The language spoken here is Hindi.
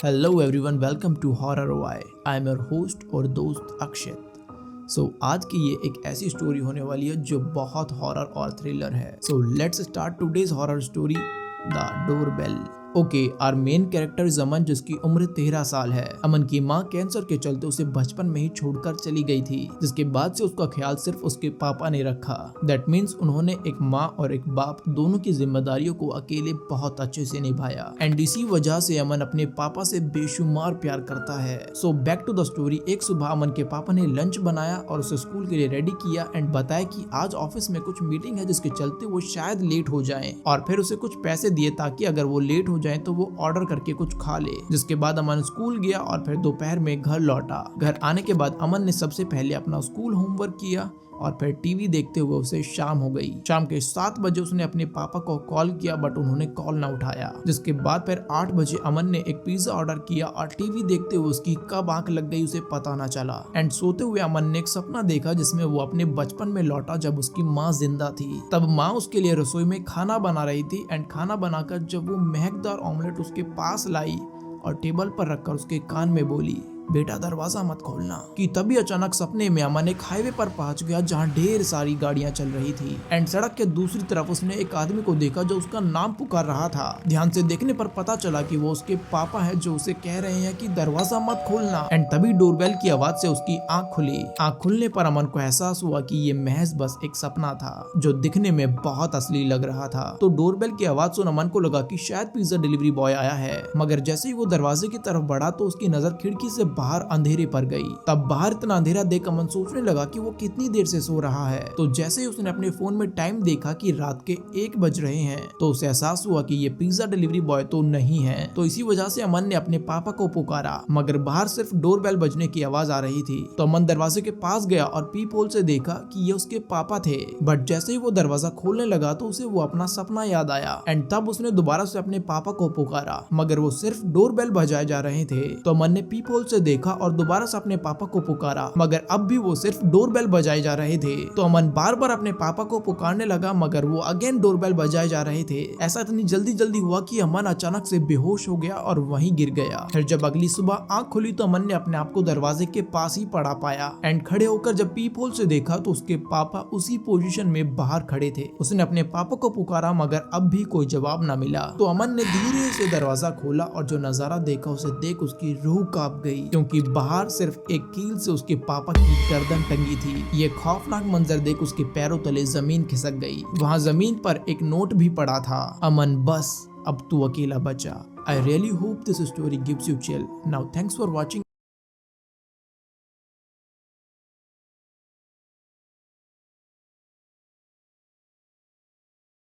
Hello everyone, welcome to horror Y. I am your host और दोस्त अक्षत। आज की ये एक ऐसी स्टोरी होने वाली है जो बहुत हॉरर और थ्रिलर है। Let's start today's horror story, the doorbell. Okay, our main character is Aman, जिसकी उम्र 13 साल है। अमन की माँ कैंसर के चलते उसे बचपन में ही छोड़कर चली गई थी, जिसके बाद से उसका ख्याल सिर्फ उसके पापा ने रखा। दैट मीन्स उन्होंने एक माँ और एक बाप दोनों की जिम्मेदारियों को अकेले बहुत अच्छे से निभाया। एंड इसी वजह से अमन अपने पापा से बेशुमार प्यार करता है। Back to the story. एक सुबह अमन के पापा ने लंच बनाया और उसे स्कूल के लिए रेडी किया एंड बताया कि आज ऑफिस में कुछ मीटिंग है जिसके चलते वो शायद लेट हो जाए, और फिर उसे कुछ पैसे दिए ताकि अगर वो लेट हो जाए तो वो ऑर्डर करके कुछ खा ले। जिसके बाद अमन स्कूल गया और फिर दोपहर में घर लौटा। घर आने के बाद अमन ने सबसे पहले अपना स्कूल होमवर्क किया और फिर टीवी देखते हुए उसे शाम हो गई। शाम के 7 बजे उसने अपने पापा को कॉल किया बट उन्होंने कॉल ना उठाया। जिसके बाद फिर 8 बजे अमन ने एक पिज्जा ऑर्डर किया और टीवी देखते हुए उसकी कब आंख लग गई उसे पता ना चला। एंड सोते हुए अमन ने एक सपना देखा जिसमें वो अपने बचपन में लौटा जब उसकी माँ जिंदा थी। तब माँ उसके लिए रसोई में खाना बना रही थी एंड खाना बनाकर जब वो महकदार ऑमलेट उसके पास लाई और टेबल पर रखकर उसके कान में बोली, बेटा दरवाजा मत खोलना, कि तभी अचानक सपने में अमन एक हाईवे पर पहुंच गया जहां ढेर सारी गाड़ियां चल रही थी। एंड सड़क के दूसरी तरफ उसने एक आदमी को देखा जो उसका नाम पुकार रहा था। ध्यान से देखने पर पता चला कि वो उसके पापा है जो उसे कह रहे हैं कि दरवाजा मत खोलना। एंड तभी डोरबेल की आवाज से उसकी आंख खुली। आंख खुलने पर अमन को एहसास हुआ कि ये महज बस एक सपना था जो दिखने में बहुत असली लग रहा था। तो डोरबेल की आवाज सुन अमन को लगा कि शायद पिज्जा डिलीवरी बॉय आया है, मगर जैसे ही वो दरवाजे की तरफ बढ़ा तो उसकी नजर खिड़की से बाहर अंधेरे पर गई। तब बाहर इतना अंधेरा देख अमन सोचने लगा कि वो कितनी देर से सो रहा है। तो जैसे ही उसने अपने फोन में टाइम देखा कि रात के 1 बज रहे हैं तो उसे एहसास हुआ कि ये पिज्जा डिलीवरी बॉय तो नहीं है। तो इसी वजह से अमन ने अपने पापा को पुकारा, मगर बाहर सिर्फ डोरबेल बजने की आवाज आ रही थी। तो अमन दरवाजे के पास गया और पीप होल से देखा कि ये उसके पापा थे। बट जैसे ही वो दरवाजा खोलने लगा तो उसे वो अपना सपना याद आया। एंड तब उसने दोबारा से अपने पापा को पुकारा, मगर वो सिर्फ डोरबेल बजाए जा रहे थे। तो अमन ने पीप होल से देखा और दोबारा से अपने पापा को पुकारा, मगर अब भी वो सिर्फ डोरबेल बजाए जा रहे थे। तो अमन बार बार अपने पापा को पुकारने लगा, मगर वो अगेन डोरबेल बजाए जा रहे थे। ऐसा इतनी जल्दी हुआ कि अमन अचानक से बेहोश हो गया और वहीं गिर गया। फिर जब अगली सुबह आंख खुली तो अमन ने अपने आप को दरवाजे के पास ही पड़ा पाया। एंड खड़े होकर जब पीप होल से देखा तो उसके पापा उसी पोजीशन में बाहर खड़े थे। उसने अपने पापा को पुकारा, मगर अब भी कोई जवाब न मिला। तो अमन ने धीरे से दरवाजा खोला और जो नजारा देखा उसे देख उसकी रूह कांप गई, क्योंकि बाहर सिर्फ एक कील से उसके पापा की गर्दन टंगी थी। ये खौफनाक मंजर देख उसके पैरों तले जमीन खिसक गई। वहाँ जमीन पर एक नोट भी पड़ा था, अमन बस अब तू अकेला बचा। I really hope this story gives you chill. Now thanks for watching.